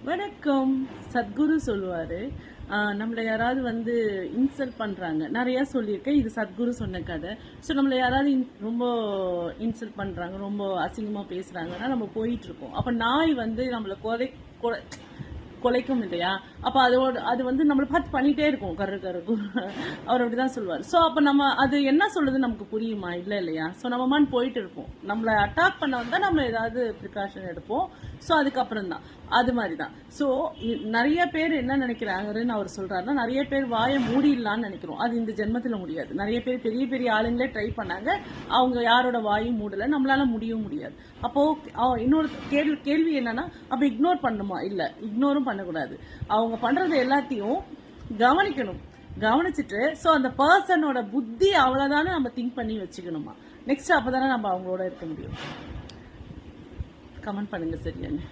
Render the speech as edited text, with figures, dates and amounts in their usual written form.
வணக்கம். சத்குரு சொல்லுவாரு, நம்மளை யாராவது வந்து இன்சல்ட் பண்றாங்க. நிறைய சொல்லியிருக்கேன், இது சத்குரு சொன்ன கதை. ஸோ நம்மளை யாராவது ரொம்ப இன்சல்ட் பண்றாங்க, ரொம்ப அசிங்கமா பேசுறாங்கன்னா நம்ம போயிட்டு இருக்கோம். அப்ப நாய் வந்து நம்மளை கொலைக்கும் இல்லையா? அப்ப அது வந்து நம்மளை பார்த்து பண்ணிட்டே இருக்கும், கரு அவர் அப்படிதான் சொல்லுவார். ஸோ அப்ப நம்ம அது என்ன சொல்லுது நமக்கு புரியுமா? இல்லை இல்லையா? ஸோ நம்ம போயிட்டு இருப்போம். நம்மளை அட்டாக் பண்ண வந்தா நம்ம ஏதாவது ப்ரிகாஷன் எடுப்போம். ஸோ அதுக்கப்புறம் தான் அது மாதிரி தான். ஸோ நிறைய பேர் என்ன நினைக்கிறாங்கன்னு அவர் சொல்றாருன்னா, நிறைய பேர் வாயை மூடிடலான்னு நினைக்கிறோம். அது இந்த ஜென்மத்தில் முடியாது. நிறைய பேர் பெரிய பெரிய ஆளுங்களே ட்ரை பண்ணாங்க, அவங்க யாரோட வாயும் மூடலை, நம்மளால முடியவும் முடியாது. அப்போ இன்னொரு கேள்வி என்னன்னா, அப்ப இக்னோர் பண்ணுமா? இல்லை, இக்னோரும் பண்ணக்கூடாது. அவங்க பண்றது எல்லாத்தையும் கவனிக்கணும். கவனிச்சுட்டு ஸோ அந்த பர்சனோட புத்தி அவ்வளவுதானே நம்ம திங்க் பண்ணி வச்சுக்கணுமா. நெக்ஸ்ட் அப்பதானே நம்ம அவங்களோட இருக்க முடியும். கமெண்ட் பண்ணுங்க சரியானு.